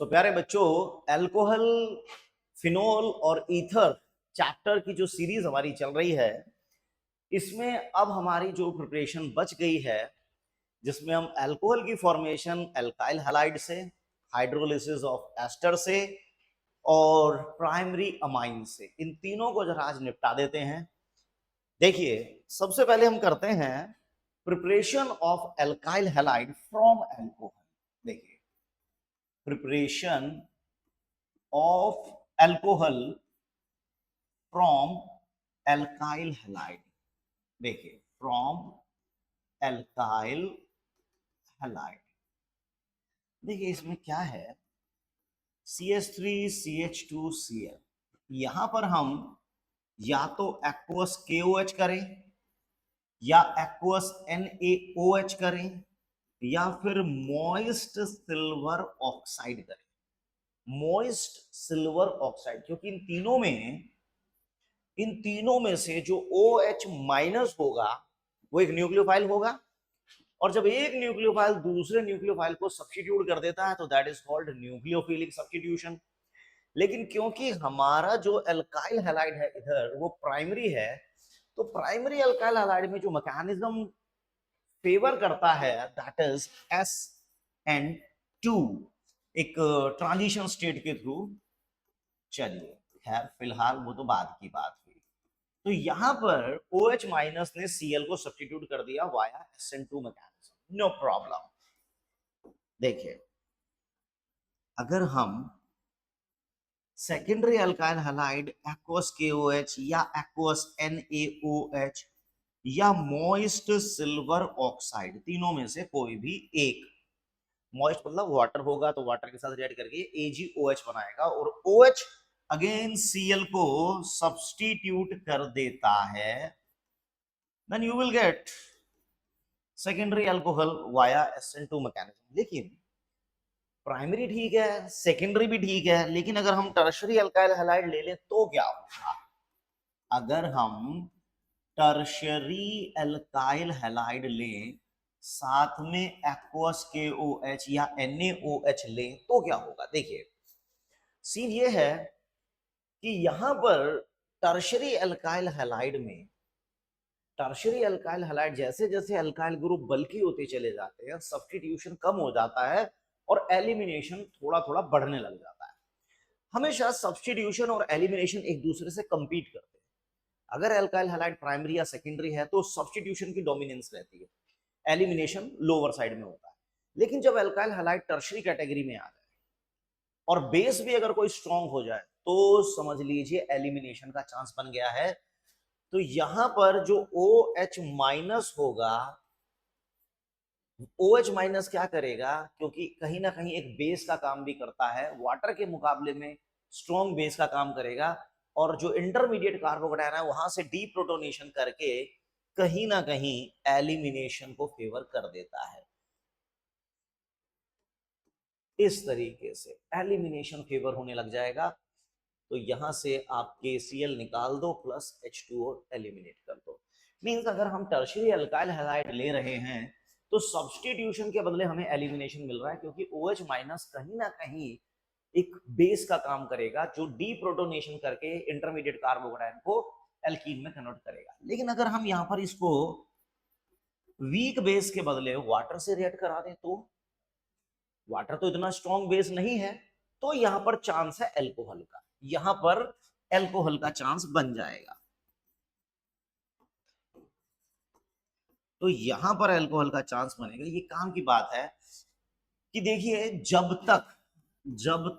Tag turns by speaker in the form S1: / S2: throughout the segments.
S1: प्यारे बच्चों, alcohol, phenol और ईथर चैप्टर की जो सीरीज हमारी चल रही है, इसमें अब हमारी जो प्रिपरेशन बच गई है, जिसमें हम अल्कोहल की फॉर्मेशन एल्काइल हैलाइड से, हाइड्रोलिसिस ऑफ एस्टर से और प्राइमरी अमाइन से, इन तीनों को जरा आज निपटा देते हैं। देखिए, सबसे पहले हम करते हैं preparation of alkyl halide from alcohol. देखिए, preparation of alcohol from alkyl halide। देखिए, from alkyl halide। देखिए, इसमें क्या है, CH3CH2Cl। यहां पर हम या तो एक्वस KOH करें या एक्वस NaOH करें या फिर मॉइस्ट सिल्वर ऑक्साइड करें। मॉइस्ट सिल्वर ऑक्साइड, क्योंकि इन तीनों में से जो OH माइनस होगा वो एक न्यूक्लियोफाइल होगा, और जब एक न्यूक्लियोफाइल दूसरे न्यूक्लियोफाइल को सब्स्टिट्यूट कर देता है तो that is called nucleophilic substitution. लेकिन क्योंकि हमारा जो एल्काइल हैलाइड है इधर वो प्राइमरी है, तो प्राइमरी एल्काइल हैलाइड में जो मैकेनिज्म फेवर करता है दैट इज SN2, एक ट्रांजिशन स्टेट के थ्रू। चलिए, खैर फिलहाल वो तो बाद की बात हुई। तो यहां पर OH माइनस ने Cl को सब्स्टिट्यूट कर दिया via SN2 mechanism, no problem. देखिए, अगर हम secondary alkyl halide aqueous KOH या एक्वस NaOH या मॉइस्ट सिल्वर ऑक्साइड, तीनों में से कोई भी एक, मॉइस्ट मतलब वाटर होगा तो वाटर के साथ रिएक्ट करके AgOH बनाएगा और OH अगेन Cl को सब्स्टिट्यूट कर देता है, then you will get secondary alcohol via SN2 mechanism। लेकिन प्राइमरी ठीक है, सेकेंडरी भी ठीक है, लेकिन अगर हम टर्शरी अल्काइल हैलाइड ले लें तो क्या होगा? अगर हम टर्शरी अल्काइल हैलाइड लें साथ में एक्वस KOH या NaOH लें तो क्या होगा? देखिए, सीन ये है कि यहां पर टर्शरी अल्काइल हैलाइड में, टर्शरी अल्काइल हैलाइड जैसे जैसे अल्काइल ग्रुप बल्की होते चले जाते हैं, सब्स्टिट्यूशन कम हो जाता है और एलिमिनेशन थोड़ा थोड़ा बढ़ने लग जाता है। हमेशा सब्स्टिट्यूशन और एलिमिनेशन एक दूसरे से कंपीट करते हैं। अगर अल्काइल हैलाइड प्राइमरी या सेकेंडरी है तो सब्स्टिट्यूशन की डोमिनेंस रहती है, एलिमिनेशन लोअर साइड में होता है। लेकिन जब अल्काइल हैलाइड टर्शरी कैटेगरी में आ जाए और बेस भी अगर कोई स्ट्रॉन्ग हो जाए तो समझ लीजिए एलिमिनेशन का चांस बन गया है। तो यहां पर जो OH माइनस होगा, OH माइनस क्या करेगा, क्योंकि कहीं ना कहीं एक बेस का काम भी करता है, वाटर के मुकाबले में स्ट्रॉन्ग बेस का काम करेगा, और जो इंटरमीडिएट कार्बोकेटायन है वहां से डीप्रोटोनेशन करके कहीं ना कहीं एलिमिनेशन को फेवर कर देता है। इस तरीके से एलिमिनेशन फेवर होने लग जाएगा। तो यहां से आप KCl निकाल दो प्लस H2O एलिमिनेट कर दो। मींस अगर हम टर्शियरी अल्काइल हैलाइड ले रहे हैं तो सब्स्टिट्यूशन के बदले हमें एलिमिनेशन मिल रहा है, क्योंकि OH माइनस कहीं ना कहीं एक बेस का काम करेगा जो डीप्रोटोनेशन करके इंटरमीडिएट कार्बोकेटायन को एल्कीन में कन्वर्ट करेगा। लेकिन अगर हम यहाँ पर इसको वीक बेस के बदले वाटर से रिएक्ट करा दें तो वाटर तो इतना स्ट्रॉन्ग बेस नहीं है, तो यहां पर चांस है एल्कोहल का, यहां पर एल्कोहल का चांस बन जाएगा। तो यहां पर एल्कोहल का चांस बनेगा। ये काम की बात है कि देखिए, जब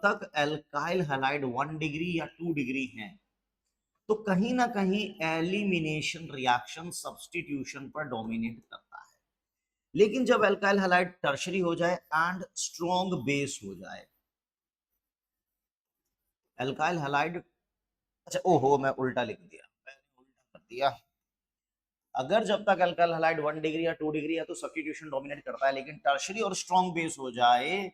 S1: तक एल्काइल हैलाइड 1 डिग्री या 2 डिग्री है तो कहीं ना कहीं एलिमिनेशन रिएक्शन सब्स्टिट्यूशन पर डोमिनेट करता है। लेकिन जब एल्काइल हैलाइड टर्शरी हो जाए एंड स्ट्रॉन्ग बेस हो जाए, एल्काइल हैलाइड, अच्छा ओहो मैं उल्टा लिख दिया, मैंने उल्टा कर दिया। अगर जब तक अल्काइल हैलाइड 1 डिग्री या 2 डिग्री है तो सब्स्टिट्यूशन डोमिनेट करता है, लेकिन टर्शरी और स्ट्रॉन्ग बेस हो जाए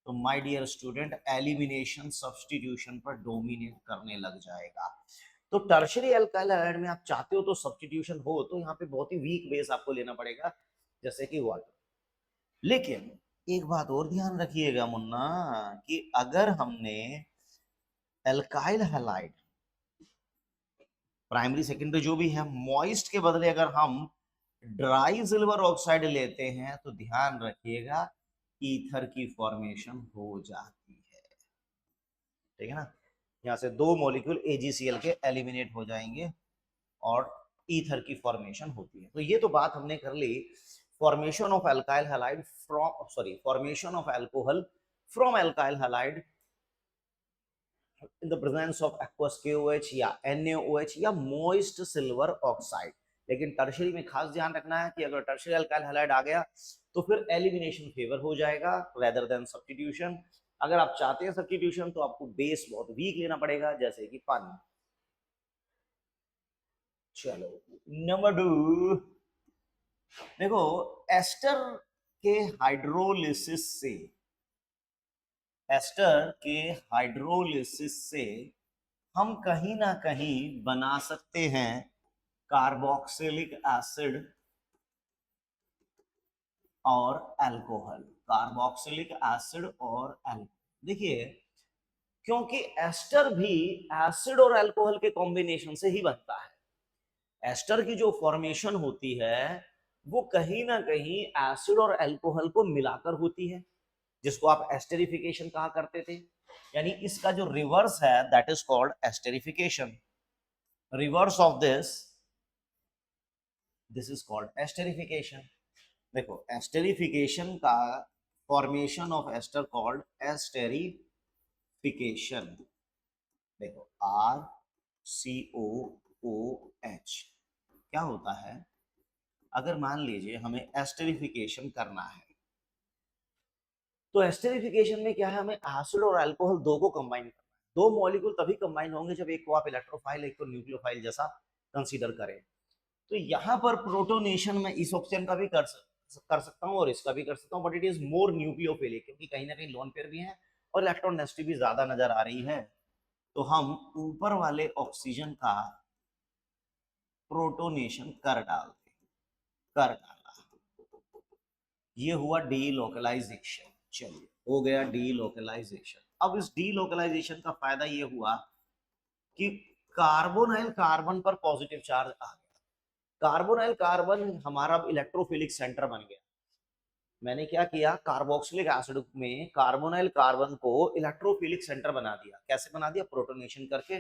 S1: तो my dear student elimination substitution पर डोमिनेट करने लग जाएगा। तो टर्शरी अल्काइल हैलाइड में आप चाहते हो तो सब्स्टिट्यूशन हो, तो यहाँ पे बहुत ही वीक बेस आपको लेना पड़ेगा जैसे कि वाटर। लेकिन एक बात और ध्यान रखिएगा मुन्ना, कि अगर हमने एल्काइल हैलाइड प्राइमरी सेकेंडरी जो भी है मॉइस्ट के बदले अगर हम ड्राई सिल्वर ऑक्साइड लेते हैं तो ध्यान रखिएगा ईथर की फॉर्मेशन हो जाती है। ठीक है ना, यहाँ से दो मॉलिक्यूल AgCl के एलिमिनेट हो जाएंगे और ईथर की फॉर्मेशन होती है। तो ये तो बात हमने कर ली formation of alkyl halide formation of alcohol from alkyl halide in the presence of aqueous KOH या NaOH या moist silver oxide। लेकिन टर्शरी में खास ध्यान रखना है कि अगर टर्शरी अल्काइल हैलाइड आ गया तो फिर एलिमिनेशन फेवर हो जाएगा रेदर देन सब्स्टिट्यूशन। अगर आप चाहते हैं सब्स्टिट्यूशन तो आपको बेस बहुत वीक लेना पड़ेगा, जैसे कि पानी। चलो नंबर 2, देखो एस्टर के हाइड्रोलिसिस से हम कहीं ना कहीं बना सकते हैं कार्बोक्सिलिक एसिड और अल्कोहल। देखिए, क्योंकि एस्टर भी एसिड और अल्कोहल के कॉम्बिनेशन से ही बनता है। एस्टर की जो फॉर्मेशन होती है वो कहीं ना कहीं एसिड और अल्कोहल को मिलाकर होती है, जिसको आप एस्टेरिफिकेशन कहा करते थे। यानी इसका जो रिवर्स है that is called esterification. Reverse of this is called esterification. देखो एस्टेरिफिकेशन का formation of ester called esterification. देखो RCOOH क्या होता है, अगर मान लीजिए हमें एस्टेरिफिकेशन करना है तो एस्टेरिफिकेशन में क्या है, हमें एसिड और अल्कोहल दो को कंबाइन करना है। दो मॉलिक्यूल तभी कंबाइन होंगे जब एक को आप इलेक्ट्रोफाइल एक को न्यूक्लियोफाइल जैसा कंसीडर करें। तो यहाँ पर प्रोटोनेशन में इस ऑप्शन का भी कर सकता हूँ और इसका भी कर सकता हूँ, but it is more nucleophilic, क्योंकि कहीं ना कहीं लोन पेयर भी है और इलेक्ट्रॉन डेंसिटी भी ज्यादा नजर आ रही है। तो हम ऊपर वाले ऑक्सीजन का प्रोटोनेशन कर डाला, ये हुआ डीलोकलाइजेशन। चलिए हो गया डीलोकलाइजेशन। अब इस डीलोकलाइजेशन का फायदा ये हुआ कि कार्बोनाइल कार्बन पर पॉजिटिव चार्ज आ गया। कार्बोनाइल कार्बन हमारा इलेक्ट्रोफिलिक सेंटर बन गया। मैंने क्या किया, कार्बोक्सिलिक एसिड में कार्बोनाइल कार्बन को इलेक्ट्रोफिलिक सेंटर बना दिया। कैसे बना दिया, प्रोटोनेशन करके।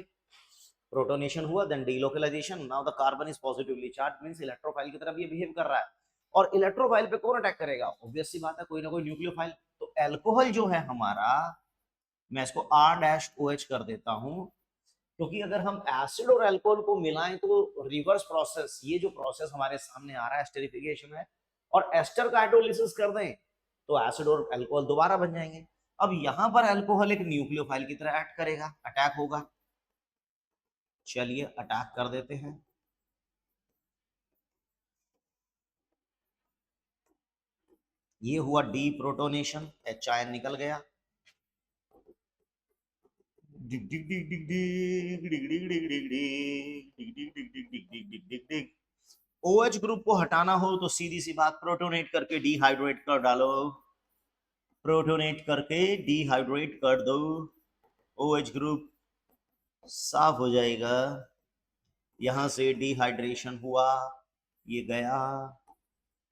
S1: प्रोटोनेशन हुआ then delocalisation, now the carbon is positively charge, means electrophile की तरफ ये बिहेव कर रहा है। और इलेक्ट्रोफाइल पे कौन अटैक करेगा, ऑब्वियस सी बात है कोई ना कोई न्यूक्लियोफाइल। तो अल्कोहल जो है हमारा, मैं इसको R-OH कर देता हूं, क्योंकि अगर हम एसिड और अल्कोहल को मिलाएं तो रिवर्स प्रोसेस, ये जो प्रोसेस हमारे सामने आ रहा है एस्टेरिफिकेशन है, और एस्टर का हाइड्रोलिसिस कर दें तो एसिड और अल्कोहल दोबारा बन जाएंगे। अब यहां पर अल्कोहल एक न्यूक्लियोफाइल की तरह एक्ट करेगा, अटैक होगा। चलिए अटैक कर देते हैं। ये हुआ डी प्रोटोनेशन, H निकल गया। OH ग्रुप को हटाना हो तो सीधी सी बात, प्रोटोनेट करके डिहाइड्रेट कर डालो, प्रोटोनेट करके डिहाइड्रेट कर दो, OH ग्रुप साफ हो जाएगा। यहां से डिहाइड्रेशन हुआ, ये गया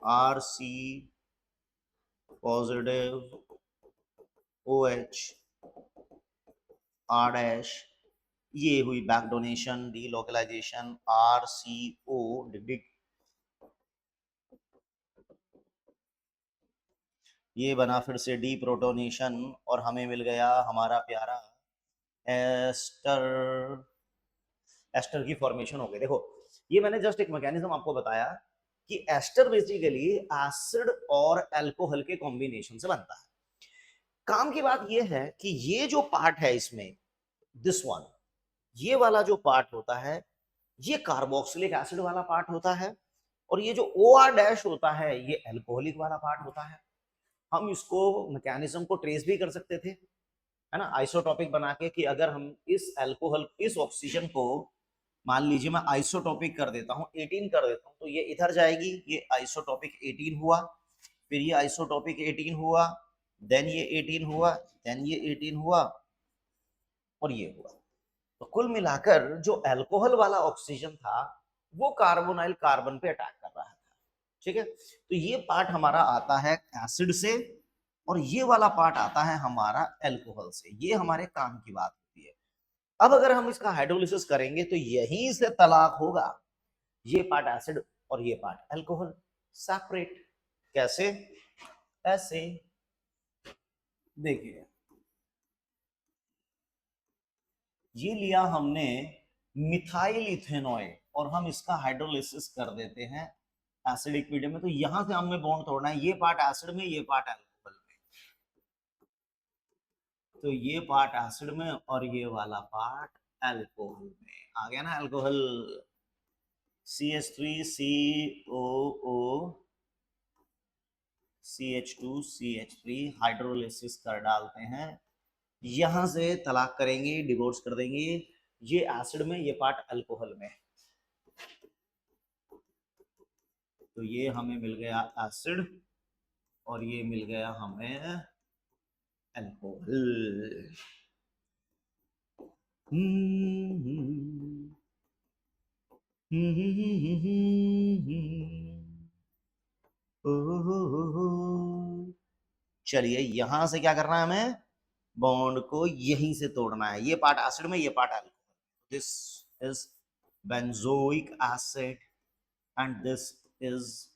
S1: RC पॉजिटिव OH R-, ये हुई बैक डोनेशन डीलोकलाइजेशन RCO डिग, ये बना फिर से डी प्रोटोनेशन और हमें मिल गया हमारा प्यारा एस्टर। एस्टर की फॉर्मेशन हो गई। देखो ये मैंने जस्ट एक मैकेनिज्म आपको बताया कि एस्टर बेसिकली एसिड और अल्कोहल के कॉम्बिनेशन से बनता है। काम की बात ये है कि ये जो पार्ट है इसमें, दिस वन, ये वाला जो पार्ट होता है ये कार्बोक्सिलिक एसिड वाला पार्ट होता है, और ये जो OR- होता है ये अल्कोहलिक वाला पार्ट होता है। हम इसको मैकेनिज्म को ट्रेस भी कर सकते थे, है ना, आइसोटॉपिक बना के, कि अगर हम इस अल्कोहल इस ऑक्सीजन को मान लीजिए मैं आइसोटॉपिक कर देता हूँ 18 कर देता हूँ, तो ये इधर जाएगी, ये आइसोटॉपिक 18 हुआ, फिर ये आइसोटॉपिक 18 हुआ, देन ये 18 हुआ, देन ये 18 हुआ और ये हुआ। तो कुल मिलाकर जो अल्कोहल वाला ऑक्सीजन था वो कार्बोनाइल कार्बन पे अटैक कर रहा था। ठीक है, तो ये पार्ट हमारा आता है एसिड से और ये वाला पार्ट आता है हमारा अल्कोहल से। ये हमारे काम की बात होती है। अब अगर हम इसका हाइड्रोलिसिस करेंगे तो यहीं से तलाक होगा, ये पार्ट एसिड और ये पार्ट अल्कोहल सेपरेट। कैसे? ऐसे देखिए, ये लिया हमने मिथाइल इथेनॉल और हम इसका हाइड्रोलिसिस कर देते हैं एसिडिक मीडियम में। तो यहां से हमें बॉन्ड तोड़ना है, ये पार्ट एसिड में, ये पार्ट अल्कोहल में। तो ये पार्ट एसिड में और ये वाला पार्ट अल्कोहल में। आ गया ना अल्कोहल, CH3COO CH2CH3 हाइड्रोलिसिस कर डालते हैं। यहां से तलाक करेंगे, डिवोर्स कर देंगे, ये एसिड में, ये पार्ट अल्कोहल में। तो ये हमें मिल गया एसिड और ये मिल गया हमें अल्कोहल। चलिए, यहां से क्या करना है हमें, बॉन्ड को यहीं से तोड़ना है। ये पार्ट एसिड में, ये part alcohol. This is benzoic acid and this is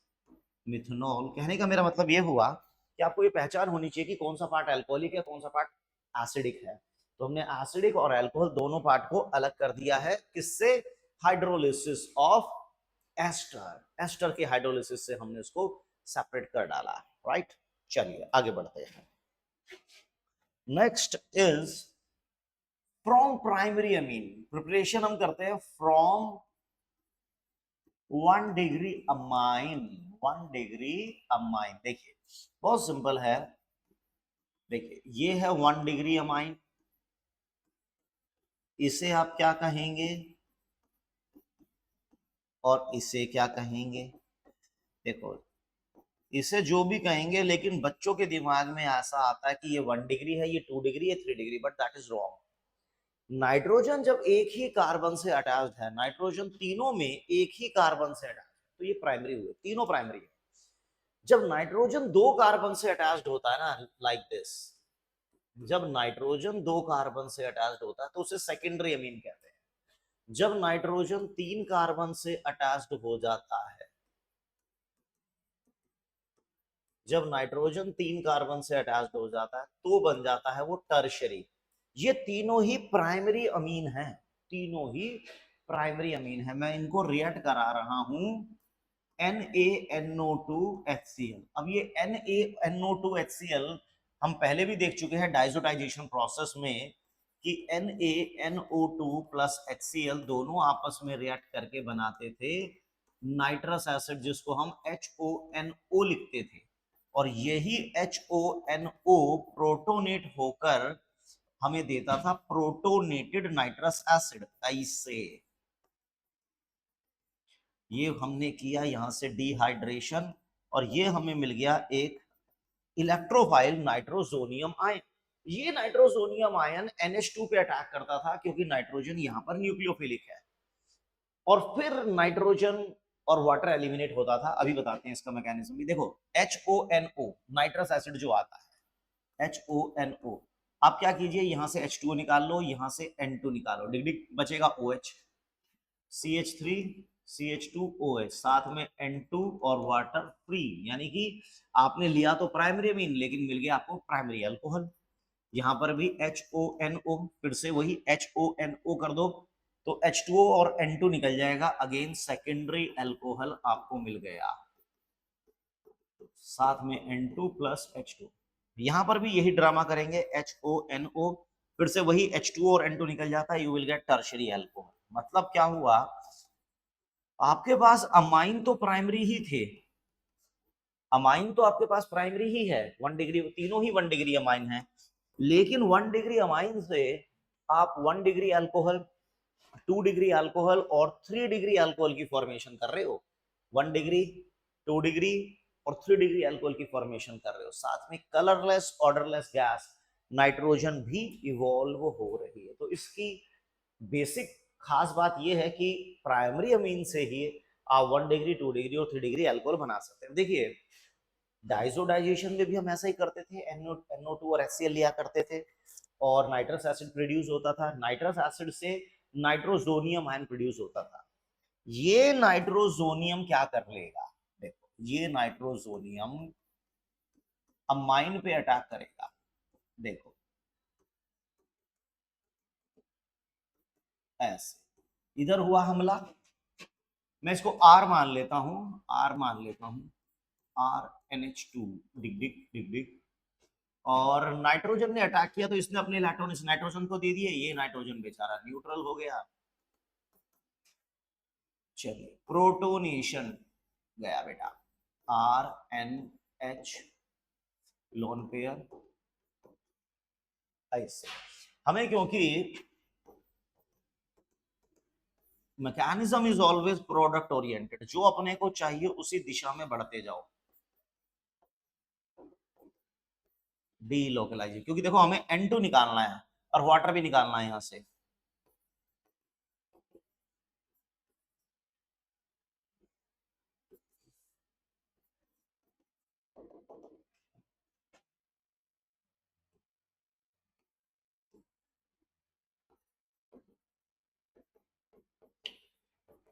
S1: methanol. कहने का मेरा मतलब ये हुआ कि आपको ये पहचान होनी चाहिए कि कौन सा पार्ट अल्कोहलिक है, कौन सा पार्ट एसिडिक है। तो हमने एसिडिक और अल्कोहल दोनों पार्ट को अलग कर दिया है। किससे? Hydrolysis of ester. एस्टर के हाइड्रोलिसिस से हमने उसको सेपरेट कर डाला। राइट, चलिए आगे बढ़ते हैं। Next is from primary amine. Preparation हम करते हैं from 1 degree amine. 1 degree amine, देखिए बहुत सिंपल है। देखिए ये है 1 डिग्री अमाइन, इसे आप क्या कहेंगे और इसे क्या कहेंगे? देखो, इसे जो भी कहेंगे, लेकिन बच्चों के दिमाग में ऐसा आता है कि ये 1 डिग्री है, ये 2 डिग्री है, 3 degree, but that is wrong. Nitrogen जब एक ही कार्बन से अटैच्ड है, नाइट्रोजन तीनों में एक ही कार्बन से अटैच्ड, तो ये प्राइमरी हुए, तीनों प्राइमरी है। जब नाइट्रोजन 2 कार्बन से अटैच्ड होता है ना, लाइक दिस, जब नाइट्रोजन 2 कार्बन से अटैच्ड होता है तो उसे सेकेंडरी अमीन कहते हैं। जब नाइट्रोजन 3 कार्बन से अटैच्ड हो जाता है, जब नाइट्रोजन 3 कार्बन से अटैच्ड हो जाता है तो बन जाता है वो टर्शरी। ये तीनों ही प्राइमरी अमीन है, तीनों ही प्राइमरी अमीन है। मैं इनको रिएक्ट करा रहा हूं NaNO2HCl। अब ये NaNO2HCl हम पहले भी देख चुके हैं डाइजोटाइजेशन प्रोसेस में कि NaNO2 प्लस HCl दोनों आपस में रिएक्ट करके बनाते थे नाइट्रस एसिड, जिसको हम HONO लिखते थे। और यही HONO प्रोटोनेट होकर हमें देता था प्रोटोनेटेड नाइट्रस एसिड। ऐसे ये हमने किया यहां से डिहाइड्रेशन और ये हमें मिल गया एक इलेक्ट्रोफाइल नाइट्रोजोनियम आयन। ये नाइट्रोजोनियम आयन NH2 पे अटैक करता था क्योंकि नाइट्रोजन यहां पर न्यूक्लियोफिलिक है, और फिर नाइट्रोजन और वाटर एलिमिनेट होता था। अभी बताते हैं इसका मैकेनिज्म भी। देखो HONO नाइट्रस एसिड जो आता है, HONO, आप क्या कीजिए, यहां से H2O निकाल लो, यहां से N2 निकालो, डिग्री बचेगा OH, CH3 CH2OH, साथ में N2 और वाटर फ्री। यानी कि आपने लिया तो प्राइमरी अमीन, लेकिन मिल गया आपको प्राइमरी अल्कोहल। यहां पर भी HONO, फिर से वही HONO कर दो तो H2O और N2 निकल जाएगा, अगेन सेकेंडरी अल्कोहल आपको मिल गया, साथ में N2 प्लस H2। यहां पर भी यही ड्रामा करेंगे, HONO, फिर से वही H2O और N2 निकल जाता है, you will get tertiary alcohol. मतलब क्या हुआ, आपके पास अमाइन तो प्राइमरी ही थे, अमाइन तो आपके पास प्राइमरी ही है, 1 डिग्री, तीनों ही 1 डिग्री अमाइन है, लेकिन 1 डिग्री अमाइन से आप 1 डिग्री अल्कोहल, 2 डिग्री अल्कोहल और 3 डिग्री अल्कोहल की फॉर्मेशन कर रहे हो। 1 डिग्री, 2 डिग्री, और 3 डिग्री अल्कोहल की फॉर्मेशन कर रहे हो, साथ में कलरलेस ऑर्डरलेस गैस नाइट्रोजन भी इवॉल्व हो रही है। तो इसकी बेसिक खास बात यह है कि प्राइमरी अमीन से ही आप 1 डिग्री 2 डिग्री और 3 डिग्री अल्कोहल बना सकते हैं। देखिए डाइजोडाइजेशन में भी हम ऐसा ही करते थे, NO2 और HCl लिया करते थे और नाइट्रस एसिड प्रोड्यूस होता था। नाइट्रस एसिड से नाइट्रोजोनियम आयन प्रोड्यूस होता था। ये नाइट्रोजोनियम क्या कर लेगा, देखो ये नाइट्रोजोनियम अमाइन पे अटैक करेगा। देखो ऐसे इधर हुआ हमला, मैं इसको R मान लेता हूं, R मान लेता हूं, RNH2 डिग डिग डिग डिग, और नाइट्रोजन ने अटैक किया तो इसने अपने इलेक्ट्रॉन इस नाइट्रोजन को दे दिए, ये नाइट्रोजन बेचारा न्यूट्रल हो गया। चलिए प्रोटोनेशन गया बेटा, RNH लोन पेयर ऐसे। हमें क्योंकि mechanism is always product oriented, जो अपने को चाहिए उसी दिशा में बढ़ते जाओ। डी लोकलाइज, क्योंकि देखो हमें N2 निकालना है और वाटर भी निकालना है यहां से।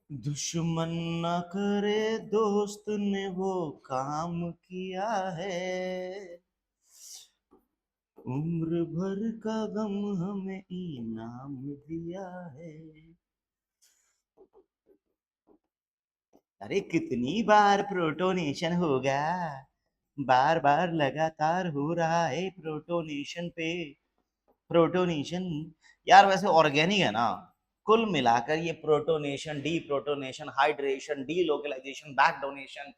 S1: दुश्मन न करे दोस्त ने वो काम किया है, उम्र भर का गम हमें इनाम दिया है। अरे कितनी बार प्रोटोनेशन होगा, बार बार लगातार हो रहा है प्रोटोनेशन पे प्रोटोनेशन। यार वैसे ऑर्गेनिक है ना, कुल मिलाकर ये protonation, deprotonation, hydration, delocalisation, back donation,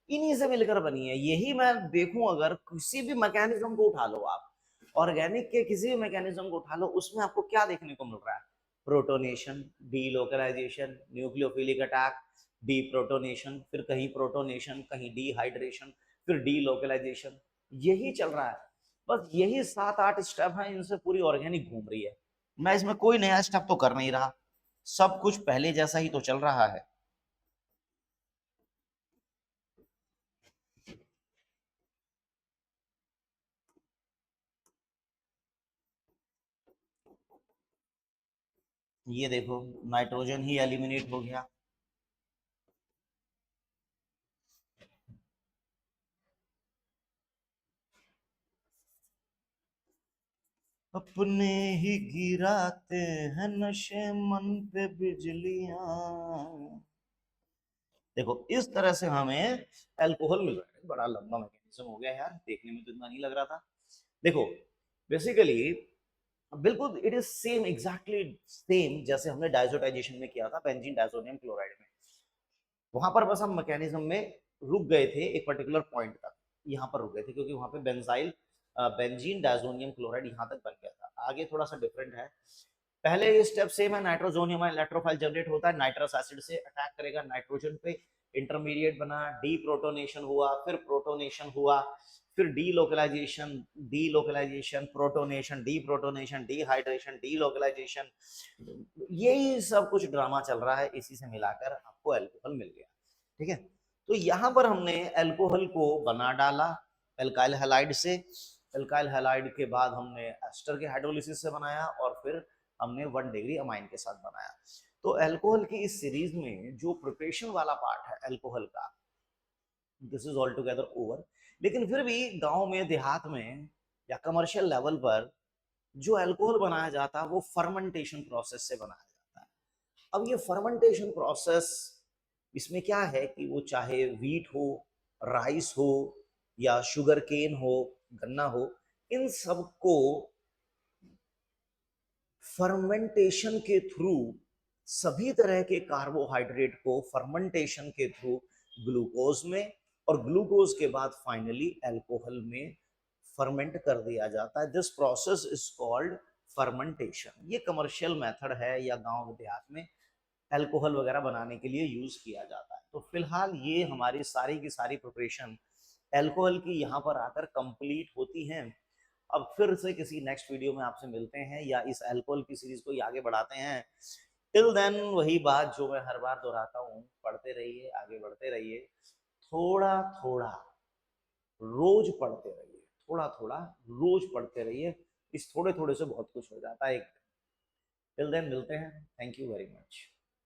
S1: इन्हीं से मिलकर बनी है। यही मैं देखूं, अगर किसी भी मैकेनिज्म को उठा लो आप, ऑर्गेनिक के किसी भी मैकेनिज्म को उठा लो, उसमें आपको क्या देखने को मिल रहा है, protonation, delocalisation, nucleophilic attack, deprotonation, फिर कहीं प्रोटोनेशन, कहीं डी हाइड्रेशन, फिर डी लोकलाइजेशन, यही चल रहा है। बस यही 7-8 स्टेप हैं, इनसे पूरी ऑर्गेनिक घूम रही है। मैं इसमें कोई नया स्टेप तो कर नहीं रहा, सब कुछ पहले जैसा ही तो चल रहा है। ये देखो नाइट्रोजन ही एलिमिनेट हो गया। अपने ही गिराते हैं नशे मन पे बिजलियां। देखो इस तरह से हमें अल्कोहल मिल रहा है। बड़ा लंबा मैकेनिज्म हो गया यार, देखने में तो इतना नहीं लग रहा था। देखो बेसिकली बिल्कुल it is same, exactly same जैसे हमने डाइजोटाइजेशन में किया था बेंजीन डाइजोनियम क्लोराइड में। वहां पर बस हम मैकेनिज्म में रुक गए थे एक पर्टिकुलर पॉइंट तक, यहाँ पर रुक गए थे क्योंकि वहां पे बेंजाइल बेंजीन डाइजोनियम क्लोराइड यहाँ तक बन गया था। आगे थोड़ा सा डिफरेंट है। पहले ये स्टेप सेम है, नाइट्रोजोनियम इलेक्ट्रोफाइल जनरेट होता है, नाइट्रस एसिड से अटैक करेगा नाइट्रोजन पे, इंटरमीडिएट बना, डी प्रोटोनेशन हुआ, फिर प्रोटोनेशन हुआ, फिर delocalisation, delocalisation, protonation, deprotonation, dehydration, delocalisation, यही सब कुछ ड्रामा चल रहा है। इसी से मिलाकर आपको अल्कोहल मिल गया। ठीक है, तो यहाँ पर हमने अल्कोहल को बना डाला एल्काइल हैलाइड से। एल्काइल हैलाइड के बाद हमने एस्टर के हाइड्रोलिसिस से बनाया और फिर हमने 1 डिग्री अमाइन के साथ बनाया। तो अल्कोहल की इस सीरीज में जो प्रिपरेशन वाला पार्ट है अल्कोहल का, this is all together over. लेकिन फिर भी गांव में देहात में या कमर्शियल लेवल पर जो अल्कोहल बनाया जाता है वो फर्मेंटेशन प्रोसेस से बनाया जाता है। अब ये फर्मेंटेशन प्रोसेस, इसमें क्या है कि वो चाहे वीट हो, राइस हो, या शुगर केन हो, गन्ना हो, इन सब को फर्मेंटेशन के थ्रू, सभी तरह के कार्बोहाइड्रेट को फर्मेंटेशन के थ्रू ग्लूकोज में, और ग्लूकोज के बाद फाइनली अल्कोहल में फर्मेंट कर दिया जाता है। This process is called fermentation. ये कमर्शियल मेथड है या गांव देहात में अल्कोहल वगैरह बनाने के लिए यूज किया जाता है। तो फिलहाल ये हमारी सारी की सारी प्रिपरेशन अल्कोहल की यहाँ पर आकर कंप्लीट होती हैं। अब फिर से किसी नेक्स्ट वीडियो में आपसे मिलते हैं या इस अल्कोहल की सीरीज को आगे बढ़ाते हैं। टिल देन वही बात जो मैं हर बार दोहराता हूँ, पढ़ते रहिए, आगे बढ़ते रहिए, थोड़ा थोड़ा रोज पढ़ते रहिए, थोड़ा थोड़ा रोज पढ़ते रहिए। इस थोड़े थोड़े से बहुत कुछ हो जाता है एक। टिल देन मिलते हैं। Thank you very much.